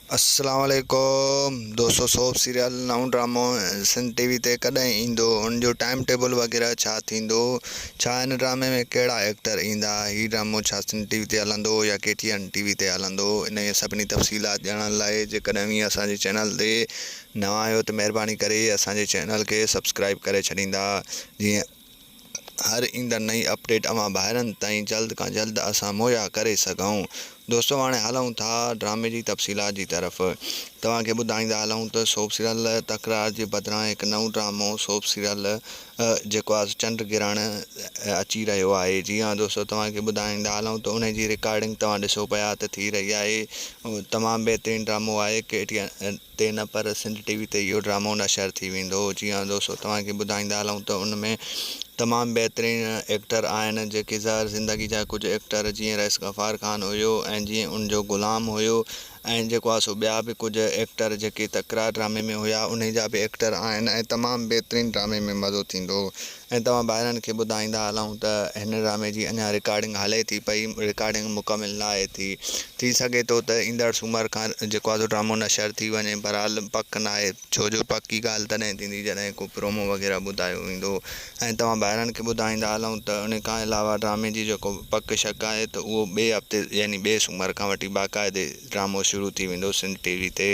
अस्सलाम वालेकुम दोस्तों। सोप सीरियल नओं ड्रामो सिंध टीवी ते कॾहिं ईंदो, उन जो टाइम टेबल वग़ैरह छा थींदो, छा हिन ड्रामे में कहिड़ा एक्टर ईंदा, हीउ ड्रामो छा सिंध टीवी ते हलंदो या KTN टीवी ते हलंदो, इन जी सभिनी तफ़सीलात ॼाणण लाइ जेकॾहिं हीअं असांजे चैनल ते नवां आहियो त महिरबानी करे असांजे चैनल खे सब्सक्राइब करे छॾींदा, जीअं हर ईंदड़ नई अपडेट अवां ॿाहिरनि ताईं जल्द खां जल्द असां मुहैया करे सघूं। दोस्तों हाणे हलूं था ड्रामे जी तफ़सीलात जी तरफ़। तव्हांखे ॿुधाईंदा हलूं त सोप सीरियल तकरार जे बदिरां हिकु नओं ड्रामो सोप सीरियल जेको आहे चंड गिरण अची रहियो आहे। जी हाँ दोस्तों, तव्हांखे ॿुधाईंदा हलूं त उन जी रिकॉर्डिंग तव्हां ॾिसो पिया त थी रही आहे। तमामु बहितरीनु ड्रामो आहे। KTN ते न पर सिंध टीवी ते इहो ड्रामो नशर थी वेंदो। जी हाँ दोस्तों, तव्हांखे ॿुधाईंदा हलूं त उन में तमामु बहितरीनु एक्टर आहिनि, जेके ज़ाहिर ज़िंदगी जा कुझु एक्टर जीअं रईस गफ़ार ख़ान हुयो ऐं जीअं उनजो ग़ुलाम हुयो, ऐं जेको आहे सो ॿिया बि कुझु एक्टर जेके तकरार ड्रामे में हुया उन जा बि एक्टर आहिनि, ऐं तमामु बहितरीनु ड्रामे में मज़ो थींदो। ऐं तव्हां ॿाहिरनि खे ॿुधाईंदा हलूं त हिन ड्रामे जी अञा रिकॉर्डिंग हले थी पई, रिकॉर्डिंग मुकमिल न आहे थी सघे थो त ईंदड़ सूमर खां जेको आहे ड्रामो नशर थी वञे, बहरहाल पक न आहे, छो जो पकी ॻाल्हि तॾहिं थींदी जॾहिं को प्रोमो वग़ैरह ॿुधायो वेंदो। ऐं तव्हां ॿाहिरनि खे ॿुधाईंदा हलूं त उन खां अलावा ड्रामे जी जेको पक शक आहे त उहो ॿिए हफ़्ते यानी ॿिए सूमर खां वठी बाक़ाइदे ड्रामो शुरू थी वेंदो सिंध टीवी ते।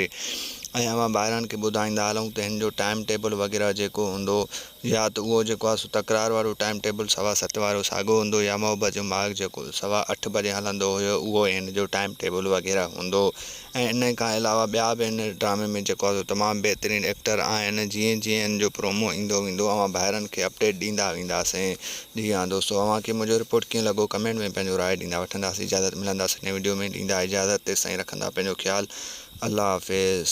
ऐं अवां ॿाहिरनि खे ॿुधाईंदा हलूं त हिन जो टाइम टेबल वग़ैरह जेको हूंदो, या त उहो जेको आहे सो तकरार वारो टाइम टेबल 7:15 वारो साॻियो हूंदो, या मोहबत जो माॻ जेको 8:15 बजे हलंदो हुयो उहो हिन जो टाइम टेबल वग़ैरह हूंदो। ऐं इन खां अलावा ॿिया बि हिन ड्रामे में जेको आहे तमामु बहितरीनु एक्टर आहिनि। जीअं जीअं हिन जो प्रोमो ईंदो वेंदो अवां ॿाहिरनि खे अपडेट ॾींदा वेंदासीं। जी हाँ दोस्तों, अव्हांखे मुंहिंजो रिपोर्ट कीअं लॻो कमेंट में पंहिंजो राय ॾींदा। वठंदासीं इजाज़त, मिलंदासीं नई वीडियो में, ॾींदा इजाज़त, तेसिताईं रखंदा पंहिंजो ख़्यालु। अल्लाह हाफ़िज़।